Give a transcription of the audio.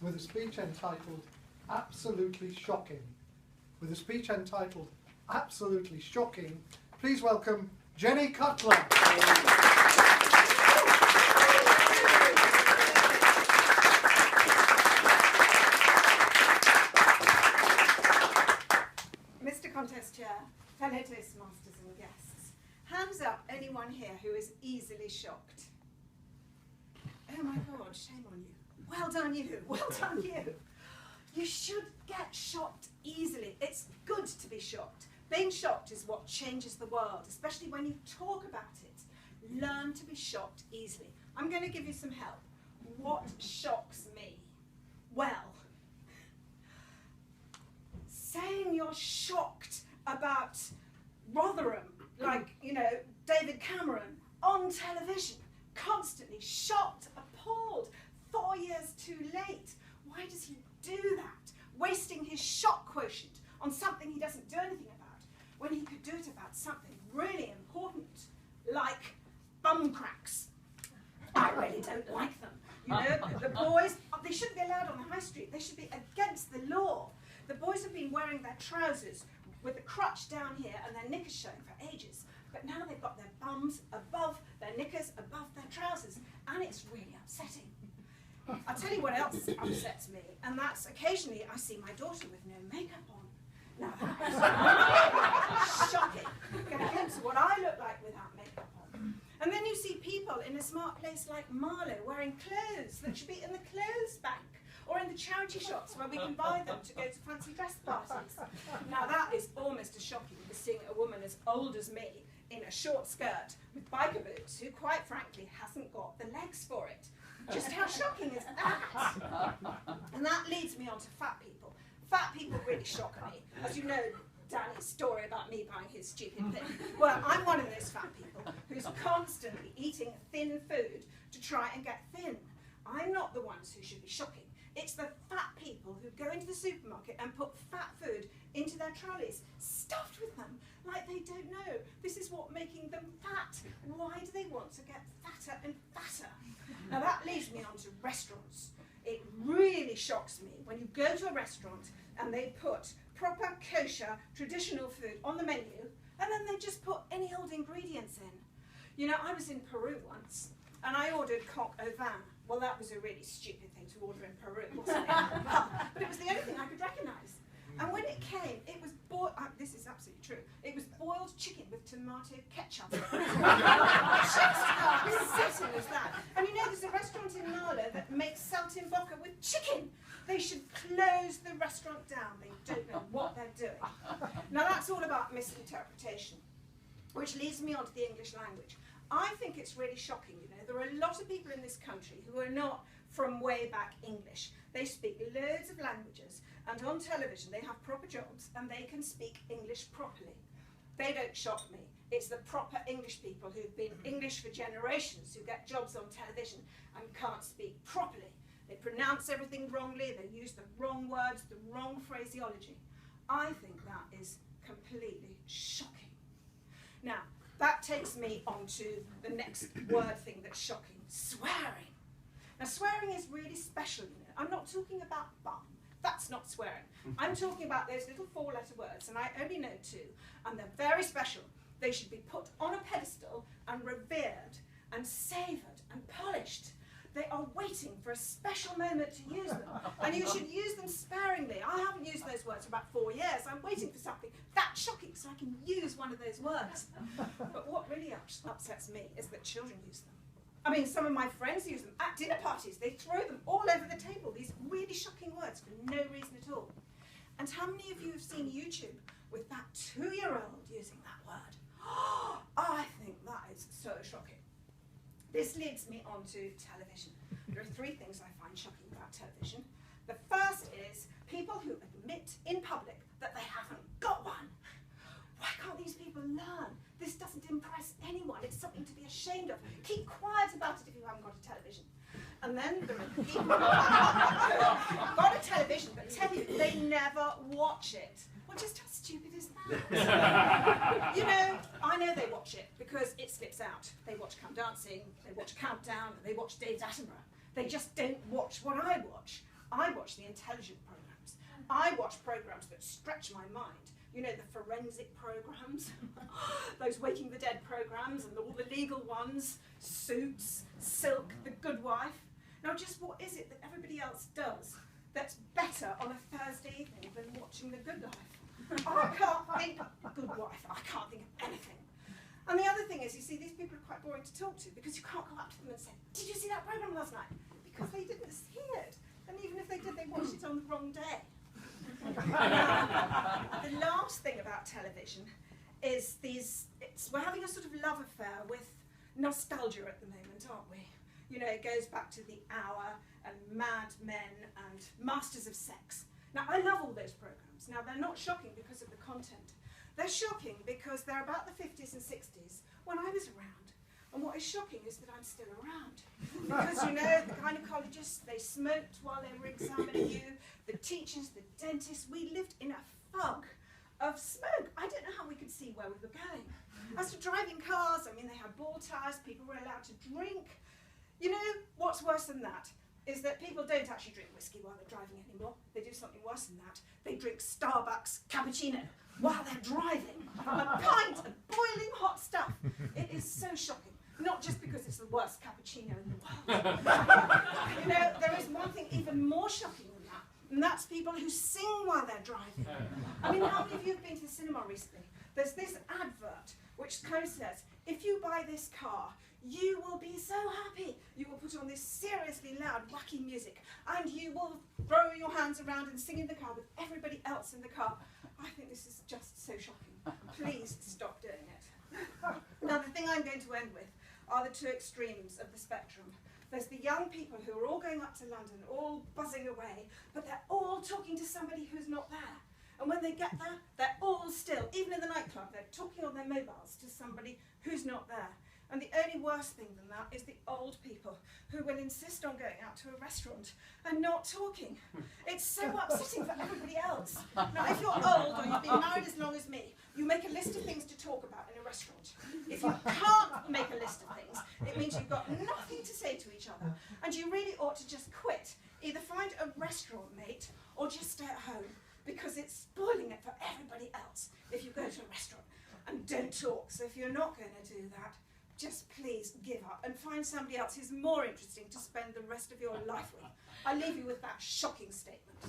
with a speech entitled Absolutely Shocking. With a speech entitled Absolutely Shocking, please welcome Jenny Cutler. Mr. Contest Chair, fellow Toastmasters and guests, hands up anyone here who is easily shocked. Oh my God, shame on you. Well done you, well done you. You should get shocked easily. It's good to be shocked. Being shocked is what changes the world, especially when you talk about it. Learn to be shocked easily. I'm going to give you some help. What shocks me? Well, saying you're shocked about Rotherham, like, you know, David Cameron, on television, constantly shocked, appalled, 4 years too late. Why does he do that? Wasting his shock quotient on something he doesn't do anything about, when he could do it about something really important, like bum cracks. I really don't like them. You know, the boys, they shouldn't be allowed on the high street. They should be against the law. The boys have been wearing their trousers with the crotch down here and their knickers showing for ages. But now they've got their bums above their knickers, above their trousers, and it's really upsetting. I'll tell you what else upsets me, and that's occasionally I see my daughter with no makeup on. Now that's shocking. Get a glimpse of what I look like without makeup on. And then you see people in a smart place like Marlow wearing clothes that should be in the clothes bank, or in the charity shops where we can buy them to go to fancy dress parties. Now that is almost as shocking as seeing a woman as old as me in a short skirt with biker boots who, quite frankly, hasn't got the legs for it. Just how shocking is that? And that leads me on to fat people. Fat people really shock me. As you know, Danny's story about me buying his stupid thing. Well, I'm one of those fat people who's constantly eating thin food to try and get thin. I'm not the ones who should be shocking. It's the fat people who go into the supermarket and put fat food into their trolleys, stuffed with them, like they don't know. This is what making them fat. Why do they want to get fatter and fatter? Now that leads me on to restaurants. It really shocks me when you go to a restaurant and they put proper kosher traditional food on the menu and then they just put any old ingredients in. You know, I was in Peru once and I ordered coq au vin. Well, that was a really stupid thing to order in Peru, wasn't it? But it was the only thing I could recognise. And when it came, it was boiled, this is absolutely true, it was boiled chicken with tomato ketchup. Just how upsetting is that? And you know, there's a restaurant in Marlow that makes saltimbocca with chicken. They should close the restaurant down. They don't know what they're doing. Now that's all about misinterpretation, which leads me on to the English language. I think it's really shocking, you know, there are a lot of people in this country who are not from way back English. They speak loads of languages, and on television they have proper jobs and they can speak English properly. They don't shock me. It's the proper English people who've been English for generations who get jobs on television and can't speak properly. They pronounce everything wrongly, they use the wrong words, the wrong phraseology. I think that is completely shocking. Now, that takes me on to the next word thing that's shocking, swearing. Now swearing is really special, you know. I'm not talking about bum, that's not swearing. I'm talking about those little 4-letter words, and I only know 2, and they're very special. They should be put on a pedestal and revered and savoured and polished. They are waiting for a special moment to use them, and you should use them sparingly. I haven't used those words for about 4 years. I'm waiting for something that shocking so I can use one of those words. But what really upsets me is that children use them. I mean, some of my friends use them at dinner parties. They throw them all over the table, these really shocking words for no reason at all. And how many of you have seen YouTube with that 2-year-old using that word? Oh, I think that is so shocking. This leads me on to television. There are 3 things I find shocking about television. The first is people who admit in public that they haven't got one. Why can't these people learn? This doesn't impress anyone. It's something to be ashamed of. Keep quiet about it if you haven't got a television. And then there are people who have got a television but tell you they never watch it. Well, just how stupid is that? You know, I know they watch it because it slips out. They watch Come Dancing, they watch Countdown, they watch David Attenborough. They just don't watch what I watch. I watch the intelligent programmes. I watch programmes that stretch my mind. You know, the forensic programmes, those Waking the Dead programmes, and all the legal ones, Suits, Silk, The Good Wife. Now, just what is it that everybody else does that's better on a Thursday evening than watching The Good Life? I can't think of Good Wife. I can't think of anything. And the other thing is, you see, these people are quite boring to talk to because you can't go up to them and say, "Did you see that programme last night?" Because they didn't see it. And even if they did, they watched it on the wrong day. The last thing about television is we're having a sort of love affair with nostalgia at the moment, aren't we? You know, it goes back to The Hour and Mad Men and Masters of Sex. Now, I love all those programmes. Now, they're not shocking because of the content. They're shocking because they're about the 50s and 60s when I was around. And what is shocking is that I'm still around. Because, you know, the gynecologists, they smoked while they were examining you. The teachers, the dentists, we lived in a fog of smoke. I don't know how we could see where we were going. As to driving cars, I mean, they had ball tires, people were allowed to drink. You know, what's worse than that is that people don't actually drink whiskey while they're driving anymore. They do something worse than that. They drink Starbucks cappuccino while they're driving. A pint of boiling hot stuff. It is so shocking. Not just because it's the worst cappuccino in the world. You know, there is one thing even more shocking than that, and that's people who sing while they're driving. I mean, how many of you have been to the cinema recently? There's this advert which kind of says, if you buy this car, you will be so happy. You will put on this seriously loud, wacky music, and you will throw your hands around and sing in the car with everybody else in the car. I think this is just so shocking. Please stop doing it. Now, the thing I'm going to end with are the two extremes of the spectrum. There's the young people who are all going up to London, all buzzing away, but they're all talking to somebody who's not there. And when they get there, they're all still, even in the nightclub, they're talking on their mobiles to somebody who's not there. And the only worse thing than that is the old people who will insist on going out to a restaurant and not talking. It's so upsetting for everybody else. Now, if you're old or you've been married as long as me, you make a list of things to talk about in a restaurant. If you can't make a list of things, it means you've got nothing to say to each other. And you really ought to just quit. Either find a restaurant mate or just stay at home, because it's spoiling it for everybody else if you go to a restaurant and don't talk. So if you're not going to do that, just please give up and find somebody else who's more interesting to spend the rest of your life with. I leave you with that shocking statement.